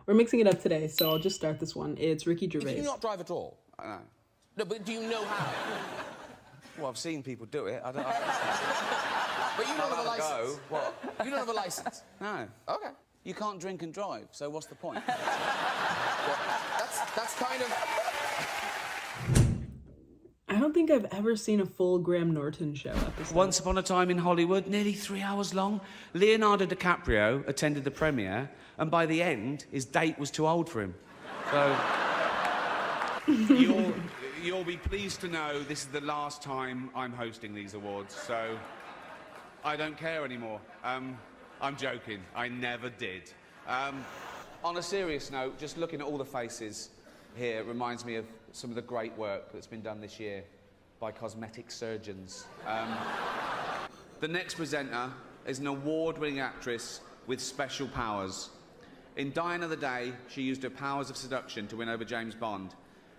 We're mixing it up today, so I'll just start this one. It's Ricky Do Gervais. you not drive at all? I know. No, but do you know how? Well, I've seen people do it. I don't. But you don't have a license. Go. What? You don't have a license. No. Okay. You can't drink and drive, so what's the point? Well, that's kind of... I don't think I've ever seen a full Graham Norton show episode. Once upon a time in Hollywood, nearly 3 hours long, Leonardo DiCaprio attended the premiere, and by the end, his date was too old for him. So... You'll be pleased to know this is the last time I'm hosting these awards, so I don't care anymore. I'm joking. I never did. On a serious note, just looking at all the faces here reminds me of some of the great work that's been done this year by cosmetic surgeons. The next presenter is an award-winning actress with special powers. In Die Another Day, she used her powers of seduction to win over James Bond.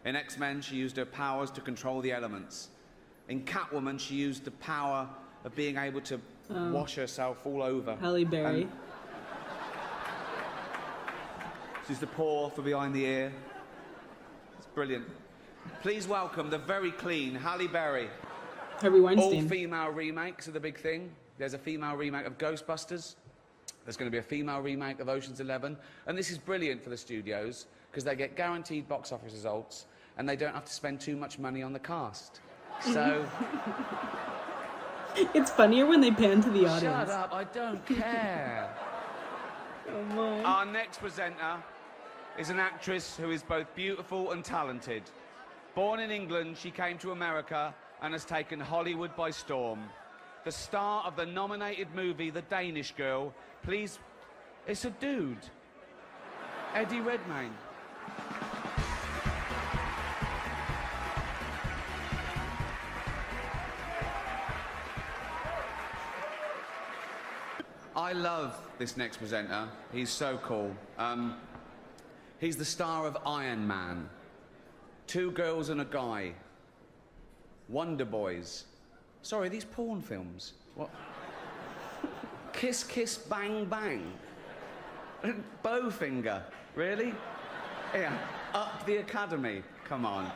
In X-Men, she used her powers to control the elements. In Catwoman, she used the power of being able to wash herself all over. Halle Berry. She's the paw for behind the ear. It's brilliant. Please welcome the very clean Halle Berry. Harvey Weinstein. All-female remakes are the big thing. There's a female remake of Ghostbusters. There's going to be a female remake of Ocean's 11. And this is brilliant for the studios because they get guaranteed box office results and they don't have to spend too much money on the cast. So... It's funnier when they pan to the audience. Shut up, I don't care. Come on. Our next presenter is an actress who is both beautiful and talented. Born in England, she came to America and has taken Hollywood by storm. The star of the nominated movie The Danish Girl, please... It's a dude. Eddie Redmayne. I love this next presenter. He's so cool. He's the star of Iron Man, Two Girls and a Guy, Wonder Boys. Sorry, these porn films. What? Kiss, Kiss, Bang, Bang. Bowfinger. Really? Yeah. Up the Academy. Come on.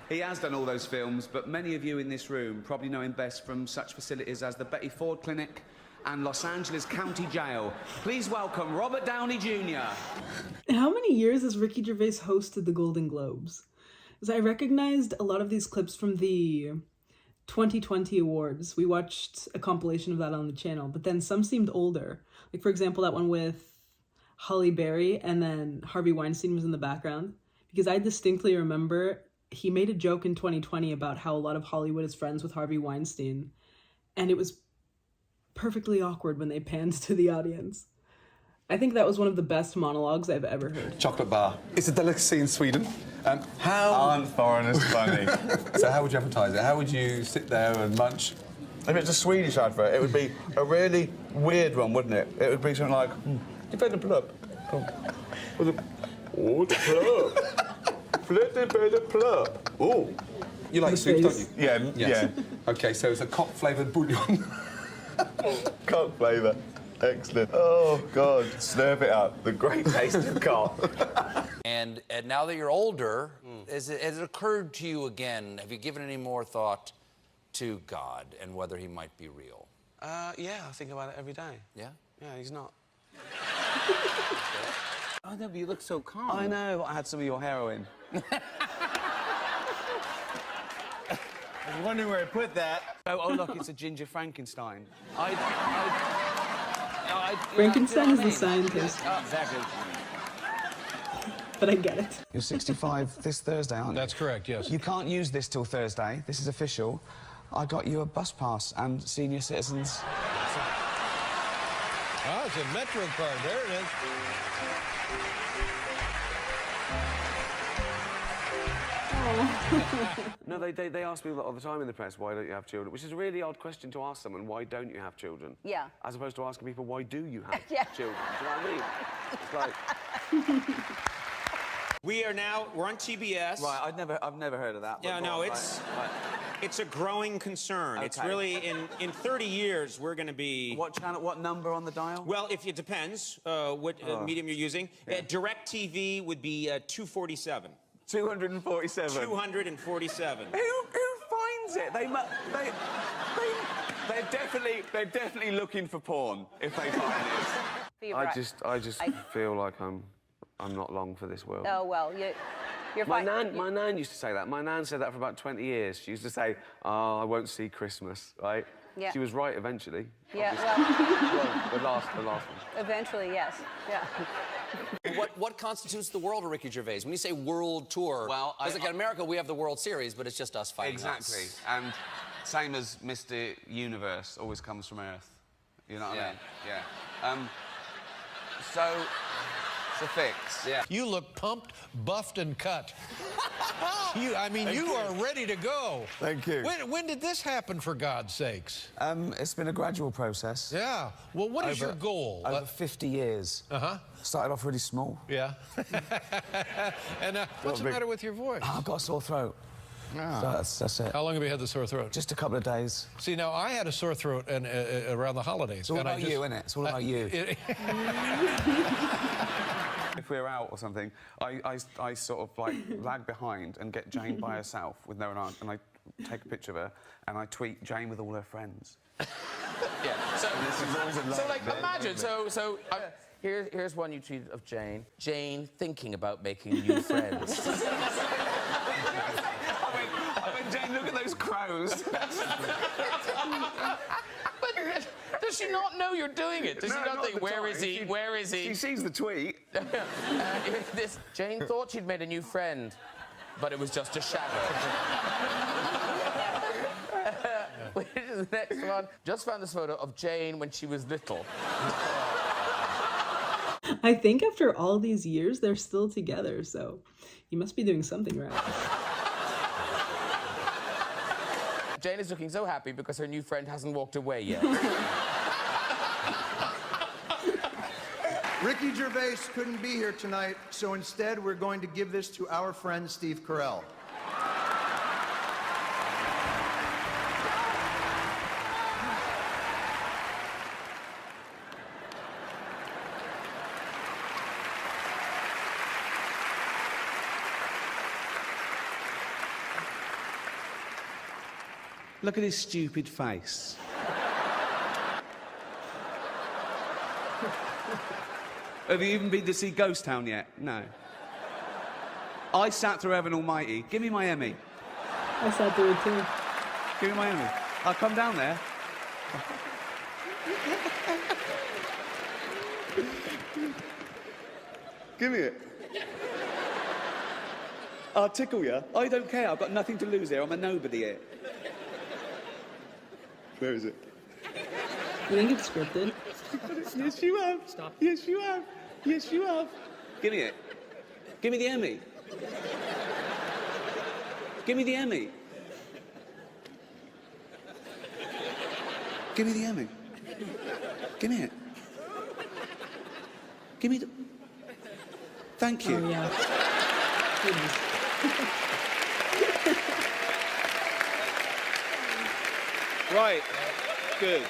He has done all those films, but many of you in this room probably know him best from such facilities as the Betty Ford Clinic and Los Angeles County Jail. Please welcome Robert Downey Jr. How many years has Ricky Gervais hosted the Golden Globes? Because I recognized a lot of these clips from the 2020 awards. We watched a compilation of that on the channel, but then some seemed older. Like, for example, that one with Halle Berry and then Harvey Weinstein was in the background. Because I distinctly remember he made a joke in 2020 about how a lot of Hollywood is friends with Harvey Weinstein. And it was perfectly awkward when they panned to the audience. I think that was one of the best monologues I've ever heard. Chocolate bar. It's a delicacy in Sweden. How Aren't foreigners funny? So how would you advertise it? How would you sit there and munch? If it's a Swedish advert, it would be a really weird one, wouldn't it? It would be something like, "You better plug." Oh, the plug. Flipping better plug. Oh, you like The soups, don't face. you? Yeah, Yes. yeah. Okay, so it's a cock-flavoured bouillon. Cock flavour. Excellent. Oh, God. Slurp it up. The great taste of cock. And now that you're older, has it occurred to you again, have you given any more thought to God and whether he might be real? Yeah, I think about it every day. Yeah? Yeah, he's not. Oh, no, but you look so calm. I know, I had some of your heroin. I was wondering where I put that. Oh, look, it's a ginger Frankenstein. Frankenstein is the the scientist, Exactly. but I get it. You're 65 this Thursday, aren't you? That's correct, yes. You can't use this till Thursday. This is official. I got you a bus pass and senior citizens. Oh, it's a Metro card. There it is. No, they ask me all the time in the press, why don't you have children? Which is a really odd question to ask someone, why don't you have children? Yeah. As opposed to asking people, why do you have Yeah. children? Do you know what I mean? It's like... We're on TBS. Right, I've never heard of that. Yeah, but no, go on, it's... right. It's a growing concern. It's really, in 30 years, we're going to be... What channel, what number on the dial? Well, if it depends what medium you're using. Yeah. Direct TV would be 247. 247. 247. Who finds it? They're definitely looking for porn if they find it. I just feel like I'm not long for this world. Oh, well, you're fine. My nan used to say that. My nan said that for about 20 years. She used to say, "Oh, I won't see Christmas," right? Yeah. She was right eventually. Yeah, well, the last one. Eventually, yes. Yeah. What constitutes the world of Ricky Gervais? When you say world tour, well, because like in America we have the World Series, but it's just us fighting Exactly. us. And same as Mr. Universe always comes from Earth. You know what I mean? Yeah. So, it's a fix. Yeah. You look pumped, buffed, and cut. You are ready to go. Thank you. When did this happen, for God's sakes? It's been a gradual process. Yeah. Well, what is your goal? Over 50 years. Uh-huh. Started off really small. Yeah. And what's the matter with your voice? I've got a sore throat. Ah. So that's it. How long have you had the sore throat? Just a couple of days. See, now, I had a sore throat around the holidays. It's all about you, isn't it? It's all about you. If we're out or something, I sort of like lag behind and get Jane by herself with no one, and I take a picture of her and I tweet Jane with all her friends. Yeah. So like, imagine. Here's one you tweeted of Jane. Jane thinking about making new friends. I went, Jane, look at those crows. But does she not know you're doing it? Does she not think, where is he? Where is he? She sees the tweet. Jane thought she'd made a new friend, but it was just a shadow. Which is the next one. Just found this photo of Jane when she was little. I think after all these years, they're still together, so you must be doing something right. Jane is looking so happy because her new friend hasn't walked away yet. Ricky Gervais couldn't be here tonight, so instead we're going to give this to our friend Steve Carell. Look at his stupid face. Have you even been to see Ghost Town yet? No. I sat through Heaven Almighty. Give me my Emmy. I sat through it too. Give me my Emmy. I'll come down there. Give me it. I'll tickle you. I don't care. I've got nothing to lose here. I'm a nobody here. Where is it? You think it's scripted? Yes, you have. Stop. Yes, you have. Yes, you have. Give me it. Give me the Emmy. Give me the Emmy. Give me the Emmy. Give me it. Give me the... Thank you. Oh, yeah. Right. Good.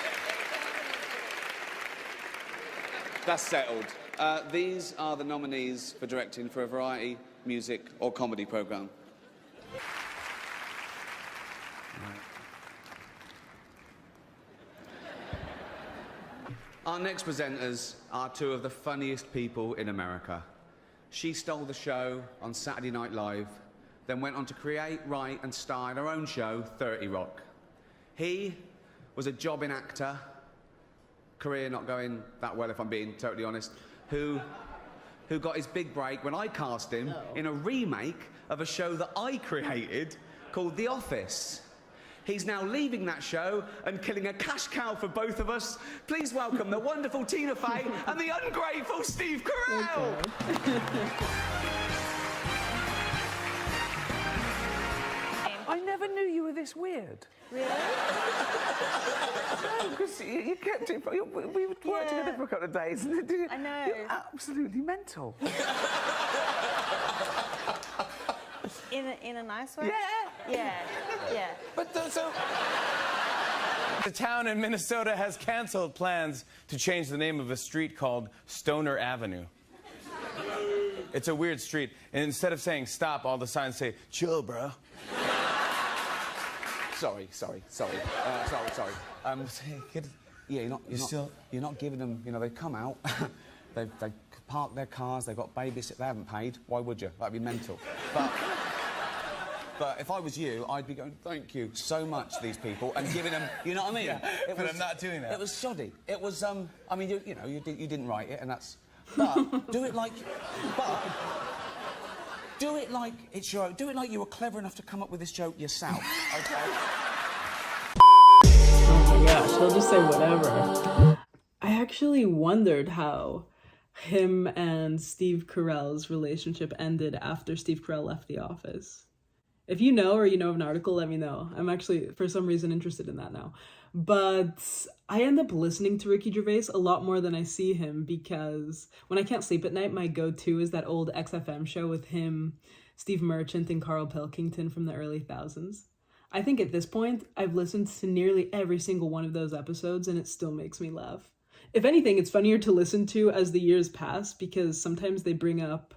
That's settled. These are the nominees for directing for a variety, music, or comedy programme. Our next presenters are two of the funniest people in America. She stole the show on Saturday Night Live, then went on to create, write, and star in her own show, 30 Rock. He was a jobbing actor, career not going that well if I'm being totally honest, who got his big break when I cast him in a remake of a show that I created called The Office. He's now leaving that show and killing a cash cow for both of us. Please welcome the wonderful Tina Fey and the ungrateful Steve Carell. I never knew you were this weird. Really? No, because you kept it. We worked together for a couple of days. And I know. You're absolutely mental. In a nice way? Yeah. Yeah, yeah. But so... The town in Minnesota has canceled plans to change the name of a street called Stoner Avenue. It's a weird street, and instead of saying stop, all the signs say, chill, bro. Sorry. Yeah, you're not giving them. You know, they come out, they park their cars, they've got babysitters, they haven't paid. Why would you? That'd be mental. But if I was you, I'd be going, thank you so much to these people, and giving them, you know what I mean? Yeah, but I'm not doing that. It was shoddy. It was, I mean, you didn't write it, and that's, but do it like it's your own. Do it like you were clever enough to come up with this joke yourself, okay? Oh my gosh, he'll just say whatever. I actually wondered how him and Steve Carell's relationship ended after Steve Carell left The Office. If you know, or you know of an article, let me know. I'm actually, for some reason, interested in that now. But I end up listening to Ricky Gervais a lot more than I see him, because when I can't sleep at night, my go-to is that old XFM show with him, Steve Merchant, and Carl Pilkington from the early thousands. I think at this point, I've listened to nearly every single one of those episodes, and it still makes me laugh. If anything, it's funnier to listen to as the years pass, because sometimes they bring up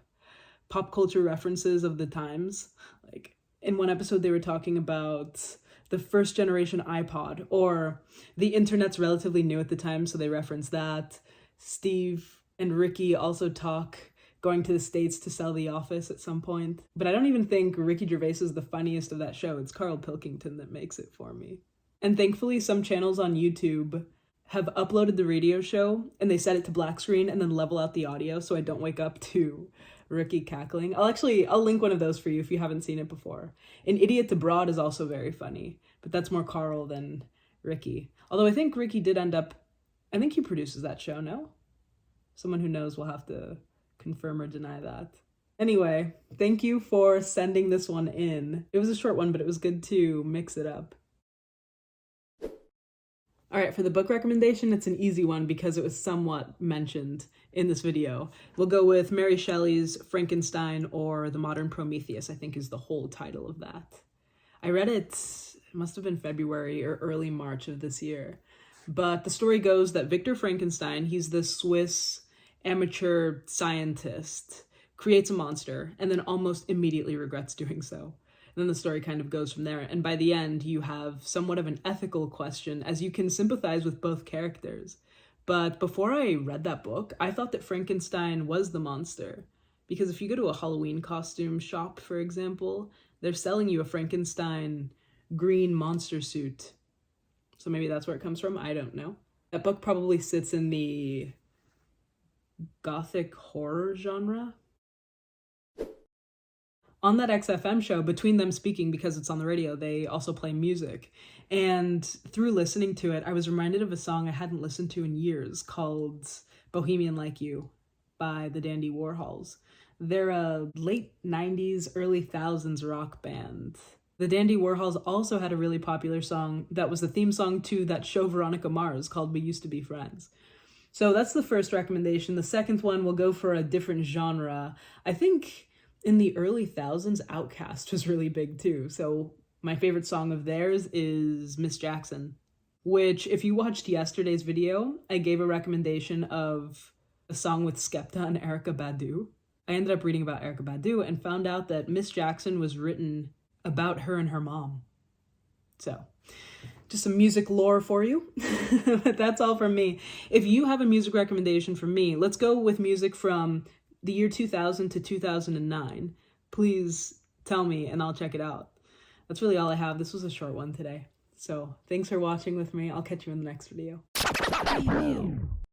pop culture references of the times. Like, in one episode, they were talking about the first generation iPod, or the internet's relatively new at the time, so they reference that. Steve and Ricky also talk going to the States to sell The Office at some point. But I don't even think Ricky Gervais is the funniest of that show. It's Carl Pilkington that makes it for me. And thankfully, some channels on YouTube have uploaded the radio show, and they set it to black screen and then level out the audio so I don't wake up to Ricky cackling. I'll link one of those for you if you haven't seen it before. An Idiot to Broad is also very funny, but that's more Carl than Ricky. Although I think Ricky did end up, I think he produces that show, no? Someone who knows will have to confirm or deny that. Anyway, thank you for sending this one in. It was a short one, but it was good to mix it up. All right, for the book recommendation, it's an easy one because it was somewhat mentioned in this video. We'll go with Mary Shelley's Frankenstein, or The Modern Prometheus, I think is the whole title of that. I read it must have been February or early March of this year. But the story goes that Victor Frankenstein, he's this Swiss amateur scientist, creates a monster and then almost immediately regrets doing so. And then the story kind of goes from there. And by the end, you have somewhat of an ethical question, as you can sympathize with both characters. But before I read that book, I thought that Frankenstein was the monster. Because if you go to a Halloween costume shop, for example, they're selling you a Frankenstein green monster suit. So maybe that's where it comes from. I don't know. That book probably sits in the gothic horror genre. On that XFM show, between them speaking, because it's on the radio, they also play music. And through listening to it, I was reminded of a song I hadn't listened to in years called Bohemian Like You by the Dandy Warhols. They're a late 90s, early thousands rock band. The Dandy Warhols also had a really popular song that was the theme song to that show Veronica Mars called We Used to Be Friends. So that's the first recommendation. The second one will go for a different genre. I think in the early thousands, Outkast was really big too. So my favorite song of theirs is Miss Jackson, which if you watched yesterday's video, I gave a recommendation of a song with Skepta and Erykah Badu. I ended up reading about Erykah Badu and found out that Miss Jackson was written about her and her mom. So just some music lore for you. But that's all from me. If you have a music recommendation for me, let's go with music from the year 2000 to 2009. Please tell me and I'll check it out. That's really all I have. This was a short one today. So thanks for watching with me. I'll catch you in the next video.